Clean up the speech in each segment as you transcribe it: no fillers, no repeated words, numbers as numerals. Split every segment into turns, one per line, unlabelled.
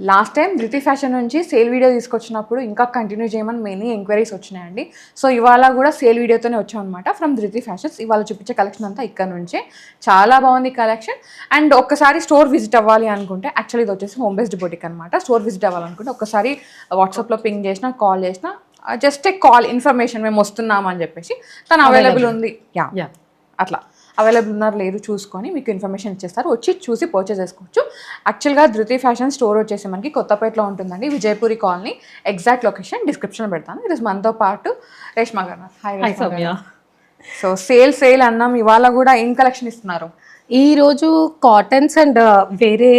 Last time ధృతి fashion నుంచి sale video తీసుకొచ్చినప్పుడు ఇంకా కంటిన్యూ చేయమని మెనీ ఎంక్వైరీస్ వచ్చినాయండి. సో ఇవాళ కూడా సేల్ వీడియోతోనే వచ్చాం అనమాట ఫ్రమ్ ధృతి ఫ్యాషన్స్. ఇవాళ చూపించే కలెక్షన్ అంతా ఇక్కడ నుంచే. చాలా బాగుంది కలెక్షన్. అండ్ ఒక్కసారి స్టోర్ విజిట్ అవ్వాలి అనుకుంటే, యాక్చువల్లీ ఇది వచ్చేసి హోమ్ బేస్డ్ బొటిక్ అనమాట. స్టోర్ విజిట్ అవ్వాలనుకుంటే ఒక్కసారి వాట్సాప్లో పింగ్ చేసినా, కాల్ చేసినా, జస్ట్ ఏ కాల్ ఇన్ఫర్మేషన్ మేము వస్తున్నాము అని చెప్పేసి తను అవైలబుల్ ఉంది, యా అట్లా అవైలబుల్ ఉన్నారు లేదు చూసుకొని మీకు ఇన్ఫర్మేషన్ ఇచ్చేస్తారు. వచ్చి చూసి పర్చేస్ చేసుకోవచ్చు. యాక్చువల్గా ధృతి ఫ్యాషన్ స్టోర్ వచ్చేసి మనకి కొత్తపేటలో ఉంటుందండి, Vijayapuri colony. Exact location description పెడతాను. ఈరోజు మనతో పాటు రేష్మా గారు. హాయ్ సౌమ్య. సో సేల్ అన్నాం, ఇవాళ కూడా ఏం కలెక్షన్ ఇస్తున్నారు?
ఈరోజు కాటన్స్ అండ్ వేరే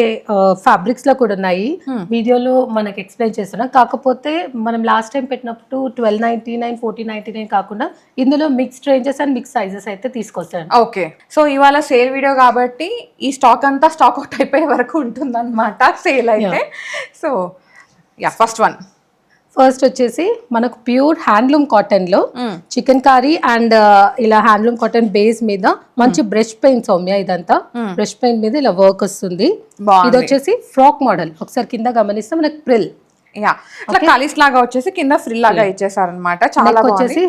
ఫ్యాబ్రిక్స్లో కూడా ఉన్నాయి. వీడియోలో మనకి ఎక్స్ప్లెయిన్ చేస్తున్నాం. కాకపోతే మనం లాస్ట్ టైం పెట్టినప్పుడు 1299, 1499 కాకుండా ఇందులో mixed ranges and mix sizes అయితే తీసుకొస్తాను.
ఓకే, సో ఇవాళ సేల్ వీడియో కాబట్టి ఈ స్టాక్ అంతా స్టాక్ అవుట్ అయిపోయే వరకు ఉంటుందన్నమాట సేల్ అయితే. సో యా,
ఫస్ట్ వచ్చేసి మనకు ప్యూర్ హ్యాండ్లూమ్ కాటన్ లో చికెన్ కారీ అండ్ ఇలా హ్యాండ్లూమ్ కాటన్ బేస్ మీద మంచి బ్రష్ పెయింట్ సౌమ్య. ఇదంతా బ్రష్ పెయింట్ మీద ఇలా వర్క్ వస్తుంది. ఇది వచ్చేసి ఫ్రాక్ మోడల్. ఒకసారి కింద గమనిస్తే మనకు ప్రిల్
కలీస్ లాగా వచ్చేసి కింద ఫ్రిల్ లాగా ఇచ్చేసారనమాట. చాలా వచ్చేసి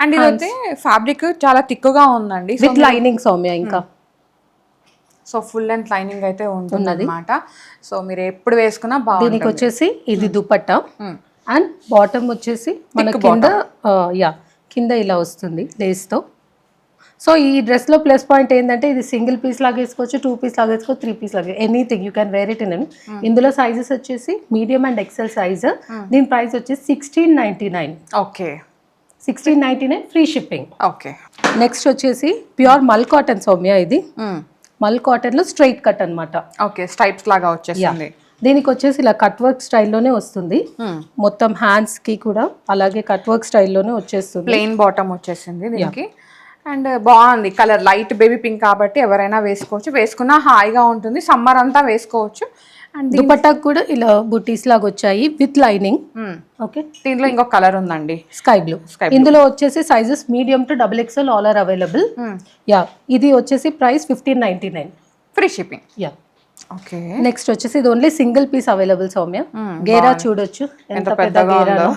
అండ్ ఇదైతే ఫ్యాబ్రిక్ చాలా థిక్గా ఉందండి
విత్ లైనింగ్ సౌమ్య. ఇంకా
సో ఫుల్ అండ్ లైనింగ్ అయితే ఉంటుంది అన్నమాట. సో మీరు ఎప్పుడు వేసుకున్నా బాగుంటుంది.
దీనికి వచ్చేసి ఇది దుపట్టా అండ్ బాటమ్ వచ్చేసి మన కింద ఇలా వస్తుంది లేస్ తో. సో ఈ డ్రెస్ లో ప్లస్ పాయింట్ ఏంటంటే ఇది సింగిల్ పీస్ లాగా వేసుకోవచ్చు, 2 పీస్ లాగా వేసుకోవచ్చు, 3 పీస్ లాగా, anything you can wear it in. ఇందులో సైజెస్ వచ్చేసి మీడియం అండ్ ఎక్సెల్ సైజ్. దీని ప్రైస్ వచ్చేసి 1699.
Okay,
1699 free shipping.
Okay.
Next వచ్చేసి ప్యూర్ మల్ కాటన్ సౌమ్య. ఇది మల్ కాటన్ లో స్ట్రైట్ కట్ అన్నమాట.
ఓకే, స్ట్రైప్స్ లాగా వచ్చేసింది.
దీనికి వచ్చేసి ఇలా కట్ వర్క్ స్టైల్లోనే వస్తుంది. మొత్తం హ్యాండ్స్ కి కూడా అలాగే కట్ వర్క్ స్టైల్లోనే వచ్చేస్తుంది.
ప్లెయిన్ బాటమ్ వచ్చేసింది దీనికి. అండ్ బాగుంది కలర్, లైట్ బేబీ పింక్ కాబట్టి ఎవరైనా వేసుకోవచ్చు. వేసుకున్నా హాయిగా ఉంటుంది, సమ్మర్ అంతా వేసుకోవచ్చు.
అండ్ దుపట్టాకు కూడా ఇలా బుటీస్ లాగా వచ్చాయి విత్ లైనింగ్. ఓకే,
దీంట్లో ఇంకో కలర్ ఉందండి,
స్కై బ్లూ. ఇందులో వచ్చేసి sizes medium to XXL all are available. Yeah, ఇది వచ్చేసి price 1599
free shipping.
Yeah,
okay.
Next వచ్చేసి ఇది only single piece available Soumya. గేరా చూడొచ్చు ఎంత పెద్ద గేరా.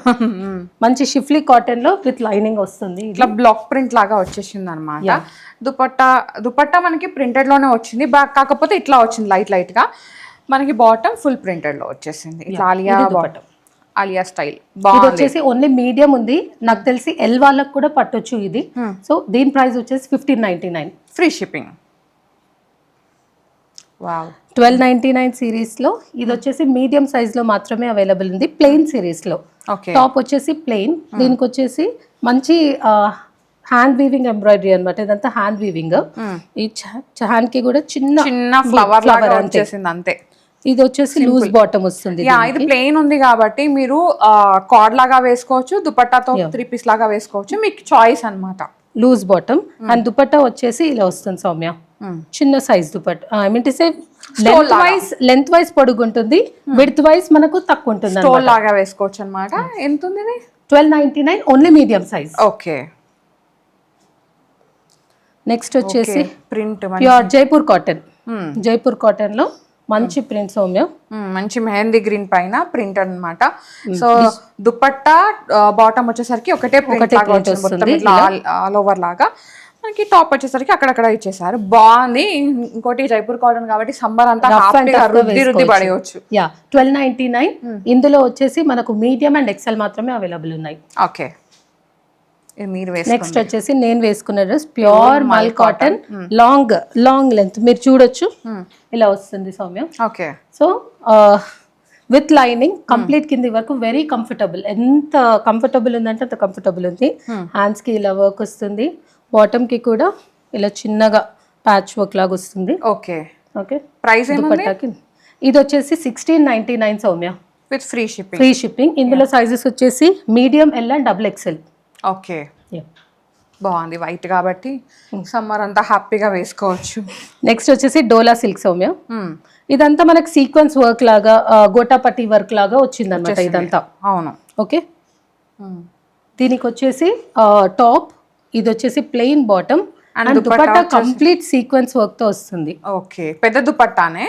మంచి షిఫ్లీ కాటన్ లో విత్ లైనింగ్ వస్తుంది.
ఇట్లా బ్లాక్ ప్రింట్ లాగా వచ్చేసింది అనమాట. దుపట్టా మనకి ప్రింటెడ్ లోనే వచ్చింది, కాకపోతే ఇట్లా వచ్చింది లైట్ గా. మనకి బాటమ్ ఫుల్ ప్రింటెడ్ లో వచ్చేసింది. ఇట్లా ఆలియా స్టైల్.
ఇది వచ్చేసి ఓన్లీ మీడియం ఉంది, నాకు తెలిసి ఎల్ వాళ్ళకి కూడా పట్టొచ్చు ఇది. సో దీని ప్రైస్ వచ్చేసి 1599
ఫ్రీ షిప్పింగ్. వావ్,
1299 సిరీస్ లో ఇది వచ్చేసి మీడియం సైజ్ లో మాత్రమే అవైలబుల్ ఉంది, ప్లెయిన్ సిరీస్ లో. టాప్ వచ్చేసి ప్లెయిన్, దీనికి వచ్చేసి మంచి హ్యాండ్ వీవింగ్ ఎంబ్రాయిడరీ అనమాట. ఇదంతా హ్యాండ్ వీవింగ్. ఈ హ్యాండ్ కి కూడా చిన్న
ఫ్లవర్ వచ్చేసింది అంతే.
ఇది వచ్చేసి లూజ్ బాటమ్ వస్తుంది.
ఇది ప్లెయిన్ ఉంది కాబట్టి మీరు కార్డ్ లాగా వేసుకోవచ్చు, దుపట్టాతో 3 పీస్ లాగా వేసుకోవచ్చు, మీకు చాయిస్ అన్నమాట.
లూజ్ బాటమ్ అండ్ దుపట్టా వచ్చేసి ఇలా వస్తుంది సౌమ్య. చిన్న size dupatta, I mean to say length wise పొడుగు ఉంటుంది, విడ్త్ వైజ్ మనకు తక్కువ ఉంటుంది.
స్టోల్ లాగా వేసుకోవచ్చు అన్నమాట. ఎంత ఉంది?
1299 only medium size.
Okay.
Next వచ్చేసి
print
pure Jaipur cotton. Jaipur cotton లో మంచి ప్రింట్ సౌమ్య.
మంచి మెహందీ గ్రీన్ పైన ప్రింట్ అన్నమాట. సో దుపట్టా బాటమ్ వచ్చేసరికి ఒకటే ప్రింట్ వస్తుంది ఆల్ ఓవర్ లాగా. మనకి టాప్ వచ్చేసరికి అక్కడక్కడ ఇచ్చేసారు. బాగుంది. ఇంకోటి జైపూర్ కాటన్ కాబట్టి సమ్మర్ అంతా రుద్ది పడేయచ్చు.
1299. ఇందులో వచ్చేసి మనకు మీడియం అండ్ ఎక్సెల్ మాత్రమే అవైలబుల్ ఉన్నాయి.
ఓకే.
నెక్స్ట్ వచ్చేసి నేను వేసుకున్న dress pure mul cotton, long length మీరు చూడొచ్చు ఇలా వస్తుంది Soumya.
Okay.
So with lining complete కింది వరకు వెరీ కంఫర్టబుల్. ఎంత కంఫర్టబుల్ ఉందంటే అంత కంఫర్టబుల్ ఉంది. హ్యాండ్స్ కి ఇలా వర్క్ వస్తుంది, బాటమ్ కి కూడా ఇలా చిన్నగా ప్యాచ్ వర్క్ లాగా వస్తుంది.
ఓకే.
ఓకే,
ప్రైస్
ఇది వచ్చేసి 1699 సౌమ్య
విత్ ఫ్రీ
షిప్పింగ్. ఇందులో సైజెస్ వచ్చేసి medium, L and XXL.
Okay, బాగుంది. వైట్ కాబట్టి సమ్మర్ అంతా హ్యాపీగా వేసుకోవచ్చు.
నెక్స్ట్ వచ్చేసి డోలా సిల్క్ సౌమ్య. ఇదంతా మనకి సీక్వెన్స్ వర్క్ లాగా, గోటాపట్టి వర్క్ లాగా వచ్చింది అనమాట ఇదంతా.
అవును.
ఓకే, దీనికి వచ్చేసి టాప్, ఇది వచ్చేసి plain bottom and dupatta complete sequence work తో వస్తుంది.
ఓకే, పెద్ద దుపట్టానే.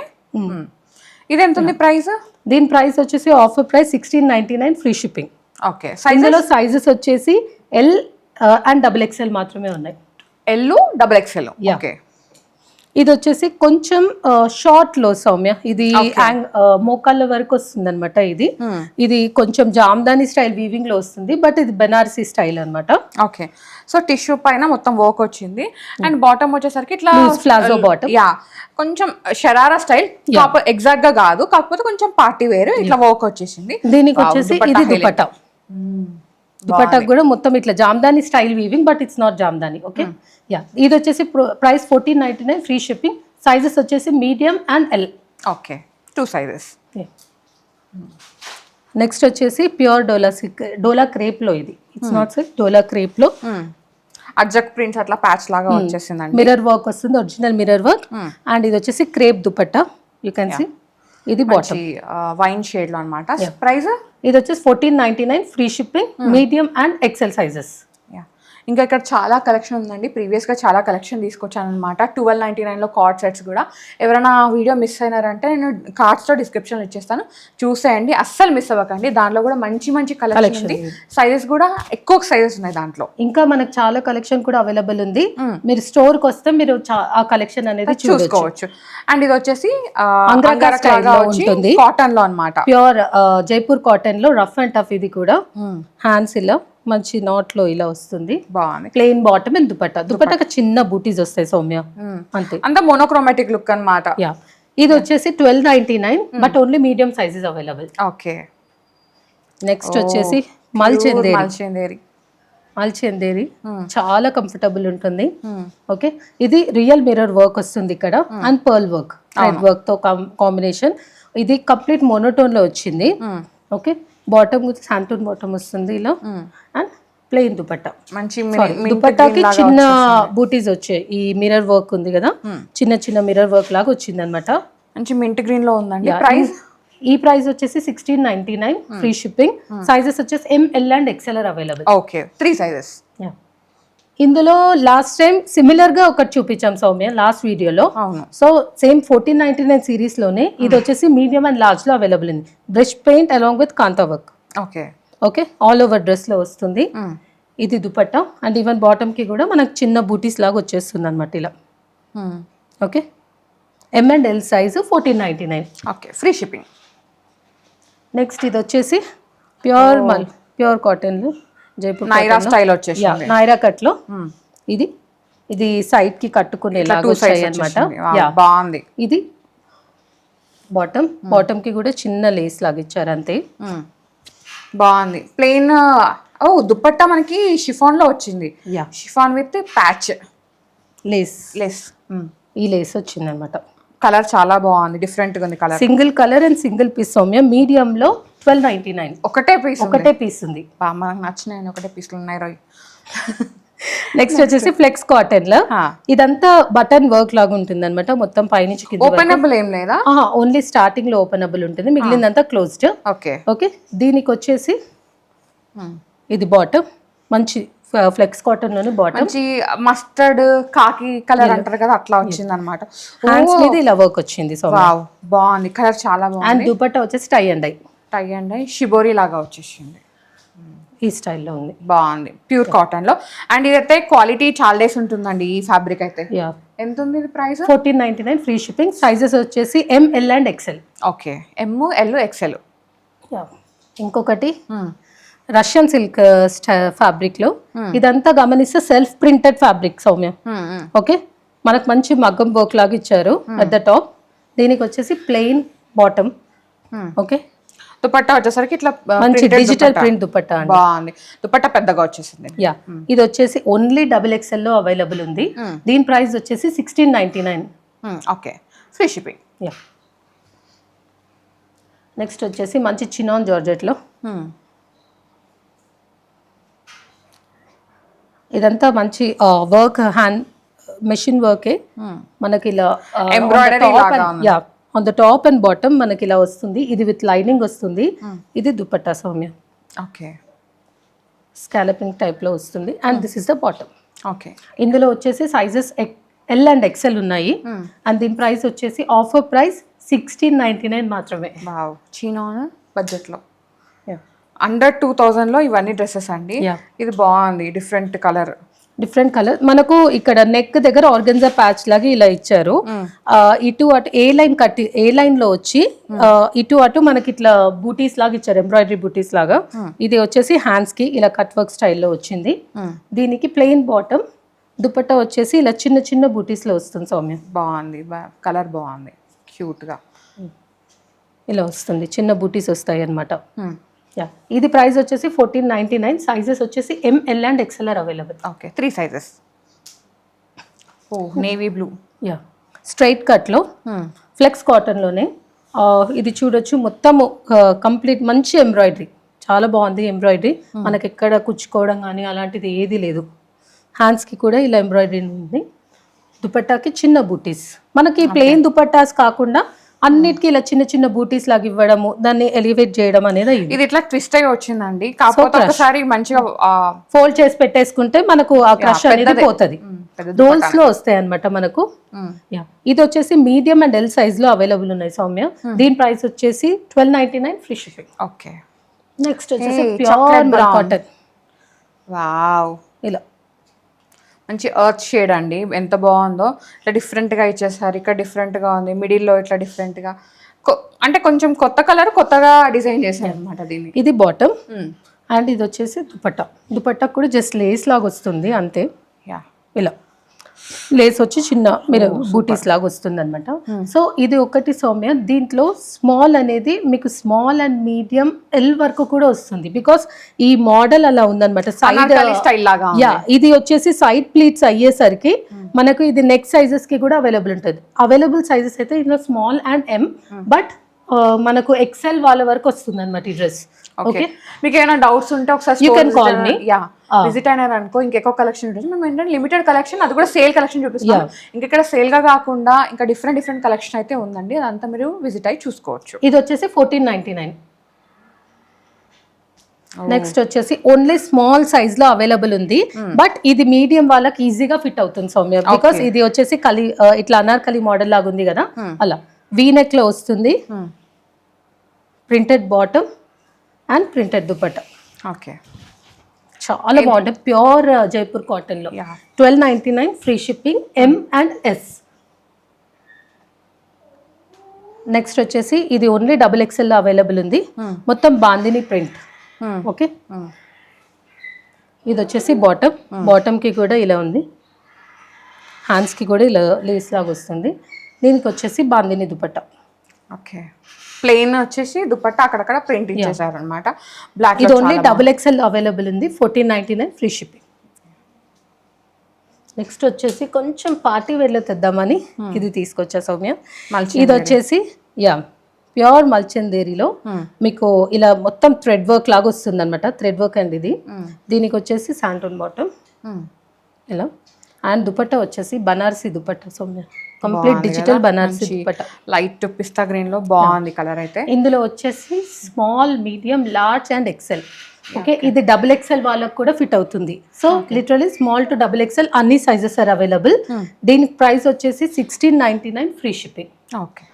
ఇది ఎంత ఉంది ప్రైస్?
దీని ప్రైస్ వచ్చేసి offer price 1699 free shipping.
Okay,
ఇందులో సైజెస్ వచ్చేసి ఎల్ అండ్ డబుల్ ఎక్స్ఎల్ మాత్రమే ఉన్నాయి.
L double XL. ఓకే,
ఇది వచ్చేసి కొంచెం షార్ట్ లో సౌమ్య, ఇది మోకాళ్ళ వరకు వస్తుంది అనమాట. ఇది కొంచెం జామ్దాని స్టైల్ వీవింగ్ లో వస్తుంది, బట్ ఇది బెనారసీ స్టైల్ అనమాట.
ఓకే, సో టిష్యూ పైన మొత్తం వర్క్ వచ్చింది అండ్ బాటమ్ వచ్చేసరికి ఇట్లా
ప్లాజో బాటమ్,
యా కొంచెం షరారా స్టైల్, ఎగ్జాక్ట్ గా కాదు, కాకపోతే కొంచెం పార్టీ వేర్ ఇట్లా వర్క్ వచ్చేసింది.
దీనికి వచ్చేసి ఇది దుపట్టా. దుపట్టా కూడా మొత్తం ఇట్లా Jamdani style weaving, but it's not Jamdani. Okay, yeah ఇది వచ్చేసి ప్రైస్ 1499 ఫ్రీ షిప్పింగ్. సైజెస్ వచ్చేసి medium and L.
Okay, 2 sizes.
Next వచ్చేసి ప్యూర్ డోలా క్రేప్ లో, ఇది it's not silk, dola crepe లో
అజ్జక్ ప్రింట్స్ అట్లా ప్యాచ్ లాగా వచ్చేసిందండి.
మిర్రర్ వర్క్ వస్తుంది, ఒరిజినల్ మిర్రర్ వర్క్. అండ్ ఇది వచ్చేసి crepe dupatta, you can see. ఇది బాటమ్
వైన్ షేడ్ లో అన్నమాట. ప్రైస్
ఇది వచ్చేసి 1499 free shipping, medium and XL sizes.
ఇంకా ఇక్కడ చాలా కలెక్షన్ ఉందండి. ప్రీవియస్గా చాలా కలెక్షన్ తీసుకొచ్చాను అనమాట. 1299లో కార్డ్ సెట్స్ కూడా. ఎవరైనా వీడియో మిస్ అయినారంటే నేను కార్డ్స్లో డిస్క్రిప్షన్లో ఇచ్చేస్తాను, చూసేయండి, అస్సలు మిస్ అవ్వకండి. దాంట్లో కూడా మంచి మంచి కలెక్షన్ ఉంది. సైజెస్ కూడా ఎక్కువ సైజెస్ ఉన్నాయి దాంట్లో.
ఇంకా మనకు చాలా కలెక్షన్ కూడా అవైలబుల్ ఉంది. మీరు స్టోర్కి వస్తే మీరు ఆ కలెక్షన్ అనేది చూసుకోవచ్చు.
అండ్ ఇది వచ్చేసి
ఉంటుంది,
కాటన్ లో అనమాట,
ప్యూర్ జైపూర్ కాటన్ లో, రఫ్ అండ్ టఫ్. ఇది కూడా హ్యాండ్స్ ఇలా మంచి నాట్ లో ఇలా వస్తుంది,
బాగుంది.
ప్లెయిన్ బాటమ్ అండ్ దుపట్టా చిన్న బూటీస్ వస్తాయి సౌమ్య, అంతే.
అంత మోనోక్రోమాటిక్ లుక్ అన్నమాట.
యా ఇది వచ్చేసి 1299, but only medium sizes available.
Okay,
next వచ్చేసి మల్చందేరి చాలా కంఫర్టబుల్ ఉంటుంది. ఓకే, ఇది రియల్ మిర్రర్ వర్క్ వస్తుంది ఇక్కడ, and pearl work, thread work తో కాంబినేషన్. ఇది కంప్లీట్ మోనోటోన్ లో వచ్చింది. ఓకే, బాటమ్ శాంటూన్ బాటమ్ వస్తుంది ఇలా, అండ్ ప్లెయిన్ దుపట్టా.
మంచి
దుపట్టాకి చిన్న బూటీస్ వచ్చాయి. ఈ మిర్రర్ వర్క్ ఉంది కదా, చిన్న చిన్న మిర్రర్ వర్క్ లాగా వచ్చింది అనమాట.
మంచి మింట్ గ్రీన్ లో ఉందండి. ప్రైస్
ఈ ప్రైస్ వచ్చేసి 1699 ఫ్రీ షిప్పింగ్. సైజెస్ వచ్చేసి ML and XL available.
Okay, 3 sizes.
ఇందులో లాస్ట్ టైం సిమిలర్ గా ఒకటి చూపించాం సౌమ్య లాస్ట్ వీడియోలో. సో సేమ్ 1499 సిరీస్ లోనే ఇది వచ్చేసి మీడియం అండ్ లార్జ్ లో అవైలబుల్ ఉంది. Brush paint along with kantha work.
Okay
okay, all over dress లో వస్తుంది. ఇది దుపట్టా, అండ్ ఈవెన్ బాటమ్ కి కూడా మనకు చిన్న బూటీస్ లాగా వచ్చేస్తుంది అనమాట ఇలా. Okay, M and L size 1499.
Okay, free shipping.
Next ఇది వచ్చేసి ప్యూర్ కాటన్ లో జైపూర్
నైరా స్టైల్ వచ్చేసింది,
నైరా కట్ లో. ఇది సైడ్ కి కట్టుకునేలాగా వచ్చాయి అన్నమాట.
బాగుంది.
ఇది బాటమ్ కి కూడా చిన్న లేస్ లాగా ఇచ్చారు, అంతే.
బాగుంది. ప్లెయిన్ దుపట్టా మనకి షిఫాన్ లో వచ్చింది, షిఫాన్ విత్ ప్యాచ్ లేస్.
ఈ లేస్ వచ్చింది అనమాట.
కలర్ చాలా బాగుంది, డిఫరెంట్ గా ఉంది colour.
Single colour and single piece Soumya. Medium లో 1299 ఒకటే పీస్ ఉంది.
మనకు నచ్చినాయి ఒకటే పీస్లు ఉన్నాయి రోయ్.
నెక్స్ట్ వచ్చేసి ఫ్లెక్స్ కాటన్ లో, ఇదంతా బటన్ వర్క్ లాగా ఉంటుంది అనమాట. మొత్తం పైనుంచి కింద
ఓపెనబుల్ ఏం లేదా,
ఓన్లీ స్టార్టింగ్ లో ఓపెనబుల్ ఉంటుంది, మిగిలిందంతా క్లోజ్డ్. ఓకే, దీనికి వచ్చేసి ఇది బాటమ్, మంచి ఫ్లెక్స్ కాటన్ లోని బాటమ్,
మంచి మస్టర్డ్ కాకి కలర్ అంటారు కదా, అట్లా వచ్చింది అనమాట.
హ్యాండ్స్ మీద ఇలా వర్క్ వచ్చింది. సో
బాగుంది, కలర్ చాలా బాగుంది.
అండ్ దుపట్టా వచ్చేసి టై అండ్ ఐ
షిబోరి లాగా వచ్చేసింది,
ఈ స్టైల్లో ఉంది.
బాగుంది, ప్యూర్ కాటన్ లో. అండ్ ఇదైతే క్వాలిటీ చాలా డేస్ ఉంటుందండి ఈ ఫ్యాబ్రిక్ అయితే. ఎంత ఉంది ఇది ప్రైస్?
1499 free shipping. సైజెస్ వచ్చేసి ML and XL.
Okay, ML XL.
ఇంకొకటి రష్యన్ సిల్క్ ఫ్యాబ్రిక్ లో, ఇదంతా గమనిస్తే self printed fabric Soumya. Okay, మనకు మంచి మగ్గం వర్క్ లాగా ఇచ్చారు అట్ ద టాప్. దీనికి వచ్చేసి ప్లెయిన్ బాటమ్. ఓకే,
దుపట్టా వచ్చేసరికి ఇట్లా
మంచి డిజిటల్ ప్రింట్ దుపట్టా.
బాగుంది, దుపట్టా పెద్దగా వచ్చేసింది.
ఇది వచ్చేసి ఓన్లీ XXL లో అవైలబుల్ ఉంది. దీని ప్రైస్ వచ్చేసి 1699.
Okay, free shipping.
నెక్స్ట్ వచ్చేసి మంచి చినాన్ జార్జెట్ లో, ఇదంతా మంచి వర్క్, హ్యాండ్ మెషిన్ వర్కే. మనకి ఇలా
embroidery
on the top and bottom మనకి ఇలా వస్తుంది. ఇది విత్ లైనింగ్ వస్తుంది. ఇది dupatta Soumya.
Okay,
scalloping type లో వస్తుంది. And this is the bottom.
Okay,
ఇందులో వచ్చేసి సైజెస్ L అండ్ XL ఉన్నాయి. అండ్ దీని ప్రైస్ వచ్చేసి ఆఫర్ ప్రైస్ 1699 మాత్రమే.
వావ్, చీనాన్ బడ్జెట్లో అండర్ 2000లో ఇవన్నీ డ్రెస్సెస్ అండి. ఇది బాగుంది, డిఫరెంట్ కలర్.
మనకు ఇక్కడ నెక్ దగ్గర ఆర్గన్జా ప్యాచ్ లాగా ఇలా ఇచ్చారు. ఇటు అటు ఏ లైన్ లో వచ్చి ఇటు అటు మనకి ఇట్లా బూటీస్ లాగా ఇచ్చారు, ఎంబ్రాయిడరీ బూటీస్ లాగా. ఇది వచ్చేసి హ్యాండ్స్ కి ఇలా కట్ వర్క్ స్టైల్లో వచ్చింది. దీనికి ప్లెయిన్ బాటమ్, దుపట్టా వచ్చేసి ఇలా చిన్న చిన్న బూటీస్ లో వస్తుంది సౌమ్య.
బాగుంది, కలర్ బాగుంది, క్యూట్ గా
ఇలా వస్తుంది, చిన్న బూటీస్ వస్తాయి అన్నమాట. ఇది ప్రైస్ వచ్చేసి 1499. సైజెస్ వచ్చేసి ML and XL available.
Okay, 3 sizes. Oh, navy blue.
Straight కట్లో ఫ్లెక్స్ కాటన్లోనే ఇది చూడొచ్చు. మొత్తము కంప్లీట్ మంచి ఎంబ్రాయిడరీ, చాలా బాగుంది ఎంబ్రాయిడరీ. మనకి ఎక్కడ కుచ్చుకోవడం కానీ అలాంటిది ఏది లేదు. హ్యాండ్స్కి కూడా ఇలా ఎంబ్రాయిడరీ ఉంది. దుపట్టాకి చిన్న బూటీస్, మనకి ప్లెయిన్ దుపట్టాస్ కాకుండా అన్నిటికీ ఇలా చిన్న చిన్న బూటీస్ లాగా ఇవ్వడము, దాన్ని ఎలివేట్ చేయడం అనేది
ఇది ఇట్లా ట్విస్ట్ అయ్యి వచ్చిందండి. కాకపోతే ఒకసారి మంచిగా
ఫోల్డ్ చేసి పెట్టేసుకుంటే మనకు ఆ క్రష్ అనేది పోతుంది. రోల్స్ లో వస్తాయి అన్నమాట మనకు. ఇది వచ్చేసి మీడియం అండ్ L సైజ్ లో అవైలబుల్ ఉన్నాయి సౌమ్య. దీని ప్రైస్ వచ్చేసి 1299 ఫ్రీ షిప్పింగ్.
ఓకే,
నెక్స్ట్ వచ్చేసి ప్యూర్ కాటన్.
వావ్,
ఇలా
మంచి ఎర్త్ షేడ్ అండి, ఎంత బాగుందో. ఇట్లా డిఫరెంట్గా ఇచ్చేసారు. ఇక్కడ డిఫరెంట్గా ఉంది, మిడిల్లో ఇట్లా డిఫరెంట్గా, అంటే కొంచెం కొత్త కలర్, కొత్తగా డిజైన్ చేశారు అనమాట దీన్ని.
ఇది బాటమ్ అండ్ ఇది వచ్చేసి దుపట్టా కూడా జస్ట్ లేస్ లాగా వస్తుంది అంతే. ఇలా లేస్ వచ్చి చిన్న మీరు బూటీస్ లాగా వస్తుంది అనమాట. సో ఇది ఒకటి సౌమ్య. దీంట్లో స్మాల్ అనేది మీకు స్మాల్ అండ్ మీడియం L వరకు కూడా వస్తుంది, బికాస్ ఈ మోడల్ అలా ఉందన్నమాట.
స్టైల్ లాగా
ఇది వచ్చేసి సైడ్ ప్లీట్స్ అయ్యేసరికి మనకు ఇది నెక్ సైజెస్ కి కూడా అవైలబుల్ ఉంటుంది. అవైలబుల్ సైజెస్ అయితే ఇందులో స్మాల్ అండ్ M, బట్ మనకు XL వాళ్ళ వరకు వస్తుంది అనమాట ఈ డ్రెస్.
ఓకే, మీకు ఏమైనా డౌట్స్ ఉంటే ఒకసారి
you can call me.
Visit అయినారు అనుకో, ఇంకెక్కువ కలెక్షన్ ఉంటుంది. మేము ఏంటంటే లిమిటెడ్ కలెక్షన్, అది కూడా సేల్ కలెక్షన్ చూపిస్తాం. ఇక్కడ సేల్ గా కాకుండా ఇంకా డిఫరెంట్ కలెక్షన్ అయితే ఉందండి, అదంతా మీరు విజిట్ అయ్యి చూసుకోవచ్చు.
ఇది వచ్చేసి 1499. నెక్స్ట్ వచ్చేసి ఓన్లీ స్మాల్ సైజ్ లో అవైలబుల్ ఉంది, బట్ ఇది మీడియం వాళ్ళకి ఈజీగా ఫిట్ అవుతుంది సౌమ్య. బికాస్ ఇది వచ్చేసి ఇట్లా అనార్కలి మోడల్ లాగా ఉంది కదా, అలా వీ నెక్ లో వస్తుంది. Printed bottom and printed dupatta.
Okay,
చాలా బాగుంటుంది, ప్యూర్ జైపూర్ కాటన్ లో. 1299 free shipping, M and S. Next వచ్చేసి ఇది ఓన్లీ XXL లో అవైలబుల్ ఉంది. మొత్తం బాందిని ప్రింట్. ఓకే, ఇది వచ్చేసి బాటమ్ కి కూడా ఇలా ఉంది, హ్యాండ్స్ కి కూడా ఇలా లేస్ లాగా వస్తుంది. దీనికి వచ్చేసి బాందిని దుపట్టా.
ఓకే, ప్లెయిన్ వచ్చేసి దుపట్టా అక్కడక్కడ ప్రింట్ ఇచ్చేసారు అనమాట. బ్లాక్
ఇది ఓన్లీ XXL అవైలబుల్ ఉంది, 1499 ఫ్రీ షిప్పింగ్. నెక్స్ట్ వచ్చేసి కొంచెం పార్టీ వేర్లో తెద్దామని ఇది తీసుకొచ్చా సౌమ్య. ఇది వచ్చేసి ప్యూర్ మల్చందేరిలో మీకు ఇలా మొత్తం థ్రెడ్ వర్క్ లాగా వస్తుంది అనమాట. థ్రెడ్ వర్క్ అండి ఇది. దీనికి వచ్చేసి శాంటూన్ బాటమ్ ఇలా, అండ్ దుపట్టా వచ్చేసి Banarasi dupatta Soumya. Complete digital Banarasi dupatta,
light పిస్తా గ్రీన్ లో బాగుంది కలర్ అయితే.
ఇందులో వచ్చేసి small, medium, large and XL. Okay, ఇది XXL వాళ్ళకి కూడా ఫిట్ అవుతుంది. So literally small to XXL అన్ని సైజెస్ ఆర్ అవైలబుల్. దీనికి ప్రైస్ వచ్చేసి 1699 ఫ్రీ షిప్పింగ్.
ఓకే,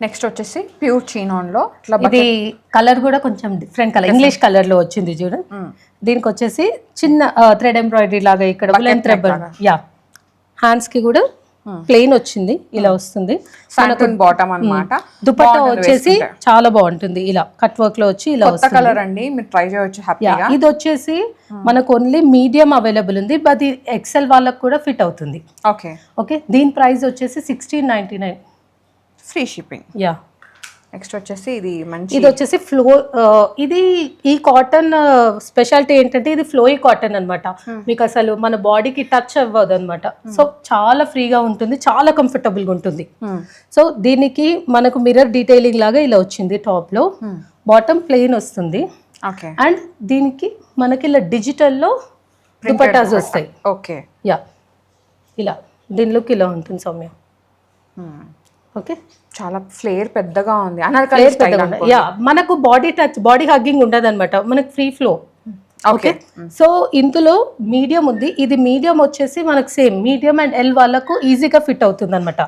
నెక్స్ట్ వచ్చేసి ప్యూర్ చీనాన్ లో
ఇది కలర్ కూడా కొంచెం డిఫరెంట్ కలర్, ఇంగ్లీష్ కలర్ లో వచ్చింది చూడ. దీనికి వచ్చేసి చిన్న థ్రెడ్ ఎంబ్రాయిడరీ లాగా ఇక్కడ హ్యాండ్స్ కి కూడా ప్లెయిన్ వచ్చింది, ఇలా వస్తుంది.
బాటమ్ అన్నమాట.
దుపట్టా వచ్చేసి చాలా బాగుంటుంది, ఇలా కట్ వర్క్ లో వచ్చి ఇలా వస్తుంది.
కలర్ అండి, మీరు ట్రై చేయొచ్చు హ్యాపీగా.
ఇది వచ్చేసి మనకు ఓన్లీ మీడియం అవైలబుల్ ఉంది, బట్ XL వాళ్ళకి కూడా ఫిట్ అవుతుంది. ఓకే, దీని ప్రైస్ వచ్చేసి 1699
ఫ్రీ షిప్పింగ్. నెక్స్ట్ వచ్చేసి ఇది
వచ్చేసి ఇది ఈ కాటన్ స్పెషాలిటీ ఏంటంటే ఇది ఫ్లోయి కాటన్ అన్నమాట. మీకు అసలు మన బాడీకి టచ్ అవ్వదు అనమాట. సో చాలా ఫ్రీగా ఉంటుంది, చాలా కంఫర్టబుల్ గా ఉంటుంది. సో దీనికి మనకు మిర్రర్ డీటెయిలింగ్ లాగా ఇలా వచ్చింది. టాప్ లో బాటమ్ ప్లెయిన్ వస్తుంది, అండ్ దీనికి మనకి ఇలా డిజిటల్లో దుపట్టాస్ వస్తాయి.
ఓకే,
ఇలా దీని లుక్ ఇలా ఉంటుంది సౌమ్య. ఓకే,
చాలా ఫ్లేర్ పెద్దగా ఉంది,
మనకు బాడీ టచ్, బాడీ హగ్గింగ్ ఉండదు అనమాట, మనకు ఫ్రీ ఫ్లో. ఓకే. సో ఇందులో మీడియం ఉంది, ఇది మీడియం వచ్చేసి మనకు సేమ్ మీడియం అండ్ ఎల్ వాళ్ళకు ఈజీగా ఫిట్ అవుతుంది అనమాట.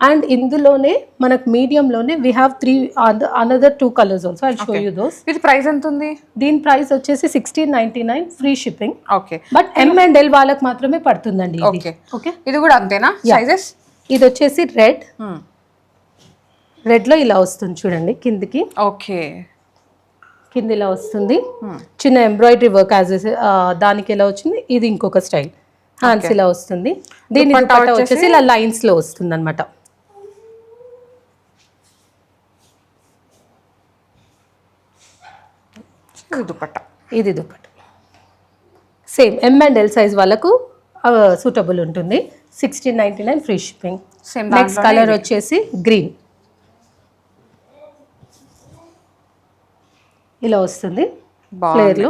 అండ్ ఇందులోనే మనకు మీడియంలోనే we have 3 another 2 colours also. I show you those.
ఇది ప్రైస్ ఎంత ఉంది?
దీని ప్రైస్ వచ్చేసి 1699 free shipping.
Okay,
but M and L వాళ్ళకి మాత్రమే పడుతుందండి ఇది.
ఓకే
ఓకే,
ఇది కూడా అంతేనా సైజెస్?
ఇది వచ్చేసి రెడ్ లో ఇలా వస్తుంది చూడండి కిందికి.
ఓకే,
కింద ఇలా వస్తుంది, చిన్న ఎంబ్రాయిడరీ వర్క్ దానికి ఎలా వచ్చింది, ఇది ఇంకొక స్టైల్ హ్యాండ్స్ ఇలా వస్తుంది. దీని దుపట్టా వచ్చేసి ఇలా లైన్స్ లో వస్తుంది అనమాట. ఇది dupatta same M and L size వాళ్ళకు సూటబుల్ ఉంటుంది. 1699 ఫ్రీ షిప్పింగ్. నెక్స్ట్ కలర్ వచ్చేసి గ్రీన్, ఇలా వస్తుంది ఫ్లేర్ లో.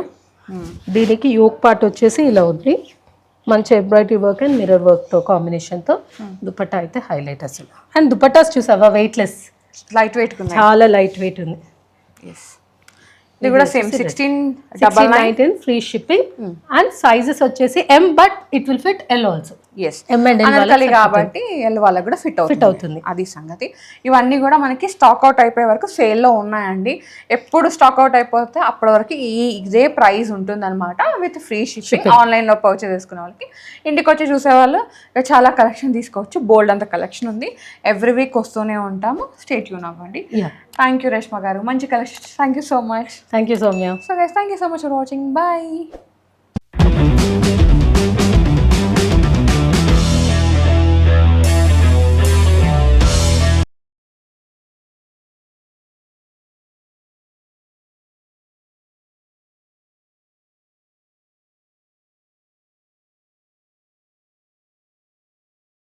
దీనికి యోక్ పార్ట్ వచ్చేసి ఇలా ఉంది, మంచి embroidery work and mirror work తో కాంబినేషన్ తో. దుపట్టా అయితే హైలైట్ అసలు. అండ్ దుపట్టాస్ చూసావా, వెయిట్లెస్,
లైట్ వెయిట్,
చాలా లైట్ వెయిట్ ఉంది.
ఇది కూడా same 1699
free shipping. And sizes వచ్చేసి M, but it will fit L also. M and
L కాబట్టి ఎల్ వాళ్ళకి కూడా ఫిట్ అవుతుంది. అది సంగతి. ఇవన్నీ కూడా మనకి స్టాక్ అవుట్ అయిపోయే వరకు సేల్లో ఉన్నాయండి. ఎప్పుడు స్టాక్ అవుట్ అయిపోతే అప్పటి వరకు ఇదే ప్రైస్ ఉంటుంది అనమాట, విత్ ఫ్రీ షిప్పింగ్. ఆన్లైన్లో పర్చేస్ చేసుకునే వాళ్ళకి, ఇంటికి వచ్చి చూసేవాళ్ళు చాలా కలెక్షన్ తీసుకోవచ్చు. బోల్డ్ అంత కలెక్షన్ ఉంది. ఎవ్రీ వీక్ వస్తూనే ఉంటాము. స్టే ట్యూన్ అవ్వండి. థ్యాంక్ యూ రేష్మా గారు, మంచి collection. Thank you so much.
Thank you Soumya.
So guys, thank you so much for watching. Bye.